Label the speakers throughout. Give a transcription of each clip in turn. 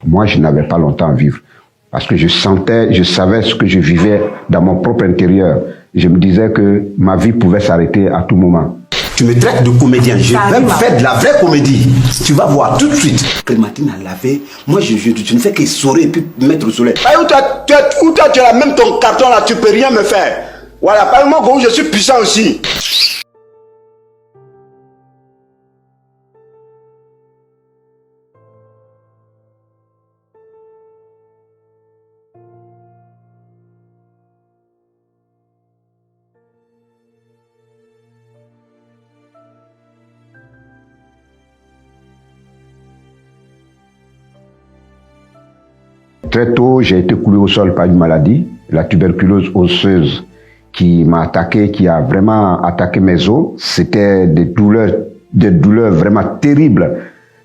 Speaker 1: Moi, je n'avais pas longtemps à vivre. Parce que je savais ce que je vivais dans mon propre intérieur. Je me disais que ma vie pouvait s'arrêter à tout moment.
Speaker 2: Tu me traites de comédien, je vais me faire de la vraie comédie. Tu vas voir tout de suite. Clémentine a lavé, moi je ne fais que sourire et puis mettre au soleil. Où toi tu as même ton carton là, tu peux rien me faire. Voilà, parle-moi où je suis puissant aussi.
Speaker 1: Très tôt, j'ai été coulé au sol par une maladie, la tuberculose osseuse, qui m'a attaqué, qui a vraiment attaqué mes os. C'était des douleurs vraiment terribles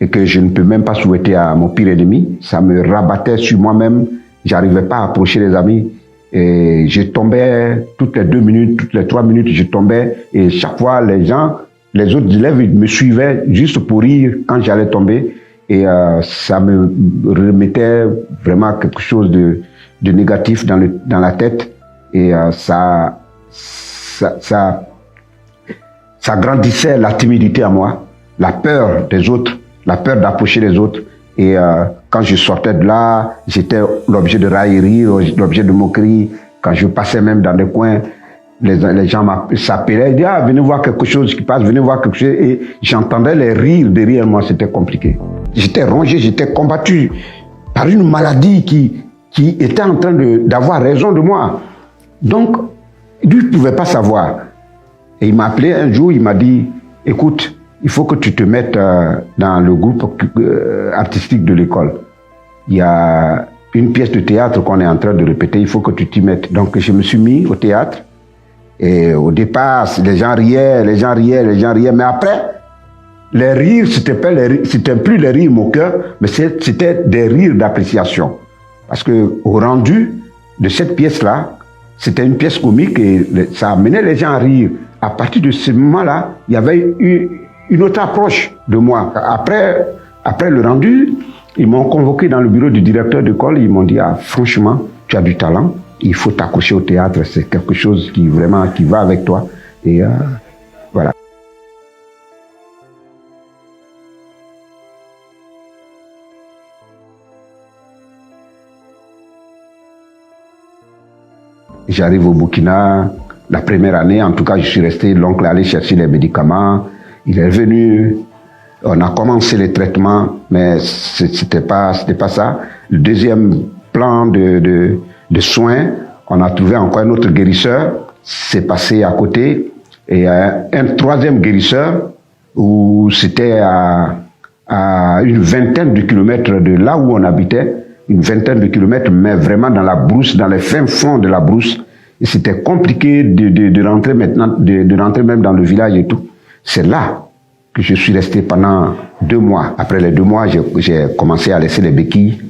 Speaker 1: et que je ne peux même pas souhaiter à mon pire ennemi. Ça me rabattait sur moi-même. J'arrivais pas à approcher les amis. Et je tombais toutes les 2 minutes, toutes les 3 minutes, je tombais. Et chaque fois, les autres élèves, ils me suivaient juste pour rire quand j'allais tomber. Et ça me remettait vraiment quelque chose de négatif dans la tête. Et ça grandissait la timidité à moi, la peur des autres, la peur d'approcher les autres. Et quand je sortais de là, j'étais l'objet de raillerie, l'objet de moquerie. Quand je passais même dans des coins, les gens s'appelaient, ils disaient « Ah, venez voir quelque chose qui passe, venez voir quelque chose ». Et j'entendais les rires derrière moi, c'était compliqué. J'étais rongé, j'étais combattu par une maladie qui était en train d'avoir raison de moi. Donc, lui, il ne pouvait pas savoir. Et il m'a appelé un jour, il m'a dit « Écoute, il faut que tu te mettes dans le groupe artistique de l'école. Il y a une pièce de théâtre qu'on est en train de répéter, il faut que tu t'y mettes. » Donc, je me suis mis au théâtre. Et au départ, les gens riaient, mais après, les rires, c'était plus les rires moqueurs, mais c'était des rires d'appréciation. Parce que au rendu de cette pièce-là, c'était une pièce comique et ça amenait les gens à rire. À partir de ce moment-là, il y avait une autre approche de moi. Après le rendu, ils m'ont convoqué dans le bureau du directeur d'école, ils m'ont dit « Ah, franchement, tu as du talent. Il faut t'accrocher au théâtre, c'est quelque chose qui va avec toi. » Et voilà. J'arrive au Burkina, la première année, en tout cas, je suis resté, l'oncle allait chercher les médicaments, il est venu, on a commencé les traitements, mais c'était pas ça. Le deuxième plan de soins, on a trouvé encore un autre guérisseur, c'est passé à côté, et un troisième guérisseur, où c'était à une vingtaine de kilomètres de là où on habitait, une vingtaine de kilomètres, mais vraiment dans la brousse, dans les fins fonds de la brousse. Et c'était compliqué de rentrer maintenant, de rentrer même dans le village et tout. C'est là que je suis resté pendant 2 mois. Après les 2 mois, j'ai commencé à laisser les béquilles.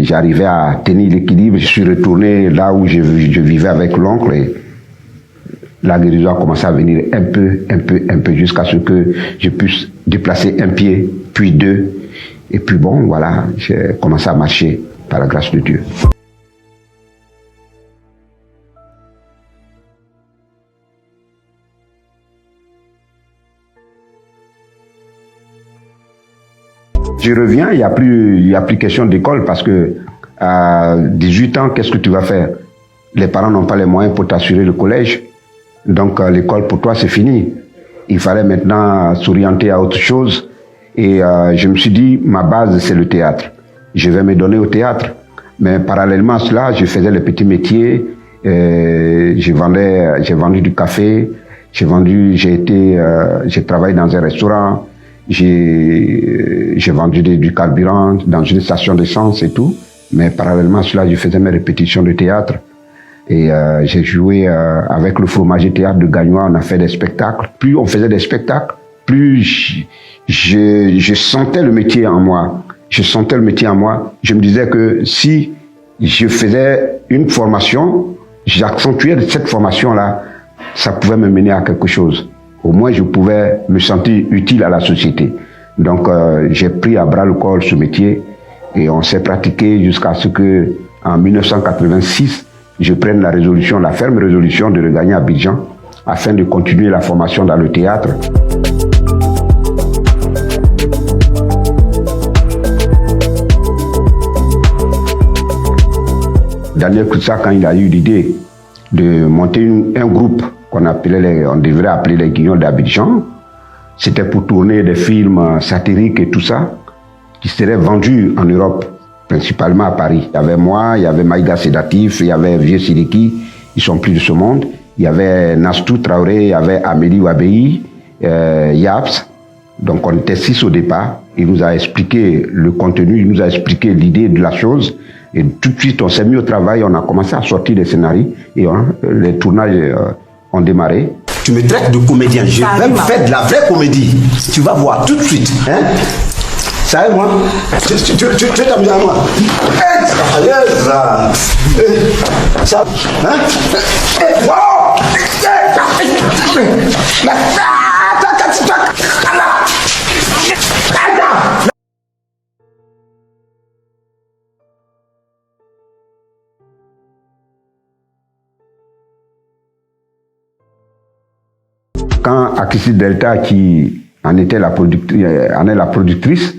Speaker 1: J'arrivais à tenir l'équilibre. Je suis retourné là où je vivais avec l'oncle et la guérison a commencé à venir un peu, jusqu'à ce que je puisse déplacer un pied, puis 2. Et puis bon, voilà, j'ai commencé à marcher par la grâce de Dieu. Je reviens, il n'y a plus question d'école parce que à 18 ans, qu'est-ce que tu vas faire? Les parents n'ont pas les moyens pour t'assurer le collège. Donc l'école pour toi, c'est fini. Il fallait maintenant s'orienter à autre chose. Et je me suis dit, ma base, c'est le théâtre. Je vais me donner au théâtre. Mais parallèlement à cela, je faisais les petits métiers. J'ai vendu du café. J'ai travaillé dans un restaurant. J'ai vendu du carburant dans une station d'essence et tout. Mais parallèlement à cela, je faisais mes répétitions de théâtre. Et j'ai joué avec le fromager théâtre de Gagnois. On a fait des spectacles. Plus on faisait des spectacles, plus je sentais le métier en moi. Je me disais que si je faisais une formation, j'accentuais cette formation-là, ça pouvait me mener à quelque chose. Au moins, je pouvais me sentir utile à la société. Donc j'ai pris à bras le corps ce métier et on s'est pratiqué jusqu'à ce que en 1986, je prenne la ferme résolution de regagner Abidjan afin de continuer la formation dans le théâtre. Daniel Koutsa, quand il a eu l'idée de monter un groupe qu'on devrait appeler les Guignons d'Abidjan, c'était pour tourner des films satiriques et tout ça, qui seraient vendus en Europe, principalement à Paris. Il y avait moi, il y avait Maïga Sédatif, il y avait Vieux Sidiki, ils sont plus de ce monde. Il y avait Nastou Traoré, il y avait Amélie Wabei, Yaps. Donc on était 6 au départ. Il nous a expliqué le contenu, il nous a expliqué l'idée de la chose. Et tout de suite, on s'est mis au travail, on a commencé à sortir des scénarios et les tournages ont démarré.
Speaker 2: Tu me traites de comédien, je vais me faire de la vraie comédie. Tu vas voir tout de suite. Hein? Ça y est, moi? Tu es t'amuser à moi? Ça, hein?
Speaker 1: Quand Akissi Delta, qui en est la productrice,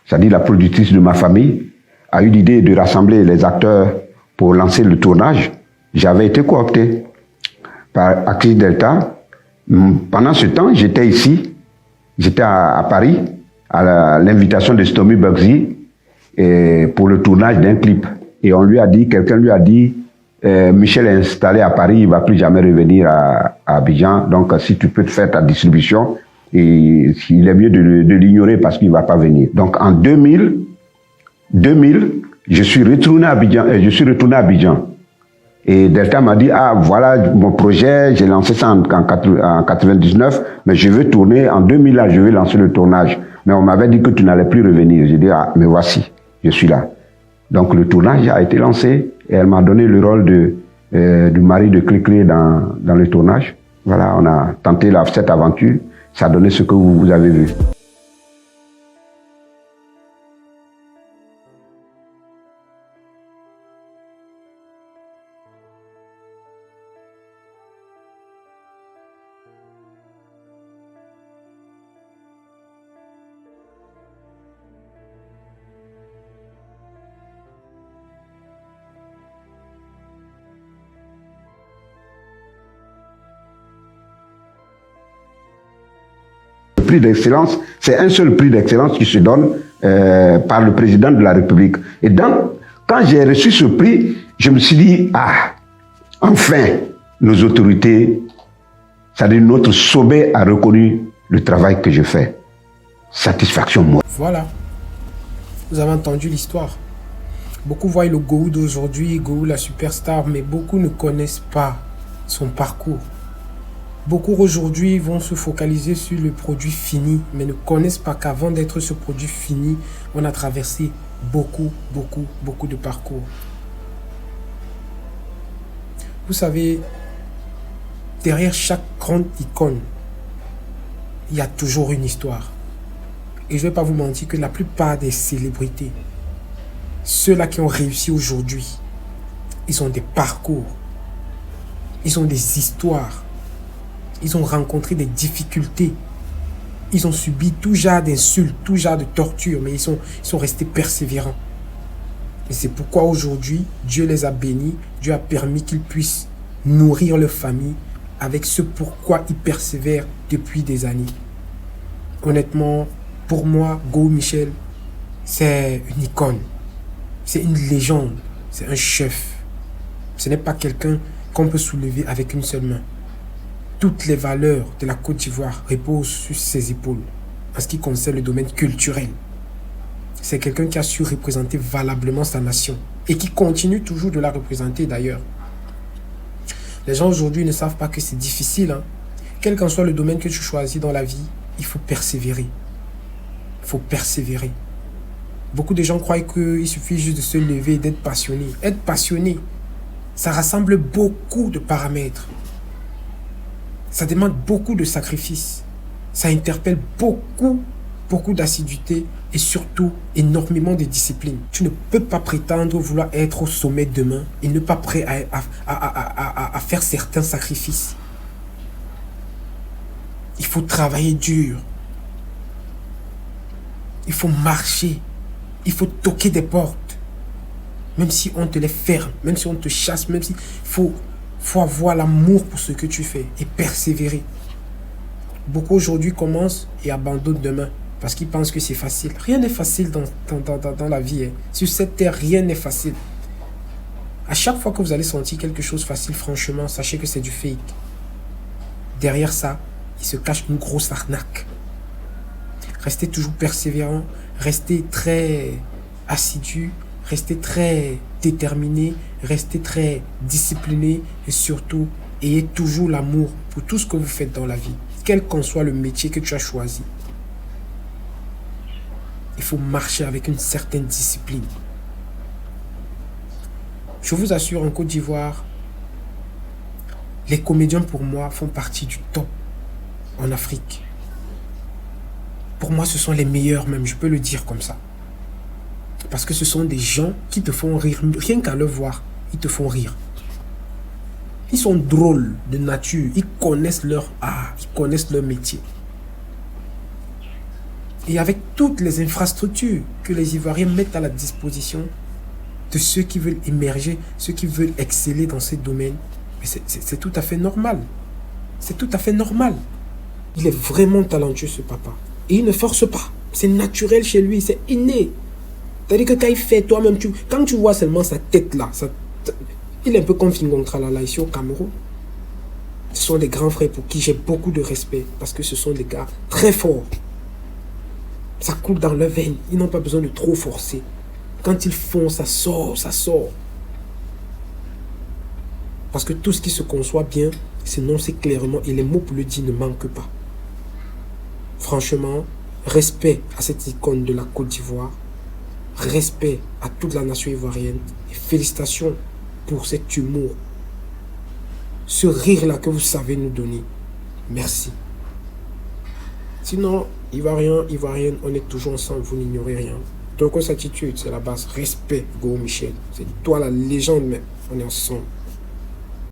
Speaker 1: c'est-à-dire la productrice de ma famille, a eu l'idée de rassembler les acteurs pour lancer le tournage, j'avais été coopté par Akissi Delta. Pendant ce temps, j'étais ici, j'étais à Paris, à l'invitation de Stomy Bugsy pour le tournage d'un clip. Et quelqu'un lui a dit, Michel est installé à Paris, il ne va plus jamais revenir à Abidjan, donc si tu peux te faire ta distribution, et il est mieux de l'ignorer parce qu'il ne va pas venir. Donc en 2000, je suis retourné à Abidjan. Et Delta m'a dit, ah voilà mon projet, j'ai lancé ça en 99, mais je veux tourner, en 2000 là, je vais lancer le tournage. Mais on m'avait dit que tu n'allais plus revenir. J'ai dit, ah mais voici, je suis là. Donc le tournage a été lancé et elle m'a donné le rôle du mari de Clé-Clé dans le tournage. Voilà, on a tenté cette aventure, ça a donné ce que vous avez vu. Le prix d'excellence, c'est un seul prix d'excellence qui se donne par le président de la République. Et donc, quand j'ai reçu ce prix, je me suis dit, ah, enfin, nos autorités, c'est-à-dire notre sommet a reconnu le travail que je fais. Satisfaction, moi.
Speaker 3: Voilà. Vous avez entendu l'histoire. Beaucoup voient le Gou d'aujourd'hui, Gou la superstar, mais beaucoup ne connaissent pas son parcours. Beaucoup aujourd'hui vont se focaliser sur le produit fini, mais ne connaissent pas qu'avant d'être ce produit fini, on a traversé beaucoup de parcours. Vous savez, derrière chaque grande icône, il y a toujours une histoire. Et je ne vais pas vous mentir que la plupart des célébrités, ceux-là qui ont réussi aujourd'hui, ils ont des parcours, ils ont des histoires. Ils ont rencontré des difficultés. Ils ont subi tout genre d'insultes, tout genre de tortures, mais ils sont restés persévérants. Et c'est pourquoi aujourd'hui, Dieu les a bénis, Dieu a permis qu'ils puissent nourrir leur famille avec ce pourquoi ils persévèrent depuis des années. Honnêtement, pour moi, Gou Michel, c'est une icône. C'est une légende. C'est un chef. Ce n'est pas quelqu'un qu'on peut soulever avec une seule main. Toutes les valeurs de la Côte d'Ivoire reposent sur ses épaules en ce qui concerne le domaine culturel. C'est quelqu'un qui a su représenter valablement sa nation et qui continue toujours de la représenter d'ailleurs. Les gens aujourd'hui ne savent pas que c'est difficile. Quel qu'en soit le domaine que tu choisis dans la vie, il faut persévérer. Il faut persévérer. Beaucoup de gens croient qu'il suffit juste de se lever et d'être passionné. Être passionné, ça rassemble beaucoup de paramètres. Ça demande beaucoup de sacrifices. Ça interpelle beaucoup beaucoup d'assiduité et surtout énormément de discipline. Tu ne peux pas prétendre vouloir être au sommet demain et ne pas prêt à faire certains sacrifices. Il faut travailler dur. Il faut marcher. Il faut toquer des portes. Même si on te les ferme, même si on te chasse, même si... faut avoir l'amour pour ce que tu fais et persévérer. Beaucoup aujourd'hui commencent et abandonnent demain parce qu'ils pensent que c'est facile. Rien n'est facile dans la vie. Hein. Sur cette terre, rien n'est facile. À chaque fois que vous allez sentir quelque chose facile, franchement, sachez que c'est du fake. Derrière ça, il se cache une grosse arnaque. Restez toujours persévérant, restez très assidu, restez très déterminé, restez très discipliné et surtout, ayez toujours l'amour pour tout ce que vous faites dans la vie, quel qu'en soit le métier que tu as choisi. Il faut marcher avec une certaine discipline. Je vous assure, en Côte d'Ivoire, les comédiens pour moi font partie du top en Afrique. Pour moi, ce sont les meilleurs même, je peux le dire comme ça. Parce que ce sont des gens qui te font rire. Rien qu'à le voir, ils te font rire. Ils sont drôles de nature. Ils connaissent leur art. Ils connaissent leur métier. Et avec toutes les infrastructures que les Ivoiriens mettent à la disposition de ceux qui veulent émerger, ceux qui veulent exceller dans ces domaines, c'est tout à fait normal. C'est tout à fait normal. Il est vraiment talentueux, ce papa. Et il ne force pas. C'est naturel chez lui. C'est inné. C'est-à-dire que quand il fait toi-même, quand tu vois seulement sa tête là, il est un peu comme Fingontralala ici au Cameroun. Ce sont des grands frères pour qui j'ai beaucoup de respect parce que ce sont des gars très forts. Ça coule dans leurs veines. Ils n'ont pas besoin de trop forcer. Quand ils font, ça sort, ça sort. Parce que tout ce qui se conçoit bien, s'énonce clairement et les mots pour le dire ne manquent pas. Franchement, respect à cette icône de la Côte d'Ivoire. Respect à toute la nation ivoirienne et félicitations pour cet humour, ce rire-là que vous savez nous donner. Merci. Sinon, Ivoiriens, Ivoiriennes, on est toujours ensemble, vous n'ignorez rien. Donc, attitude, c'est la base. Respect, Go Michel. C'est toi la légende, mais on est ensemble.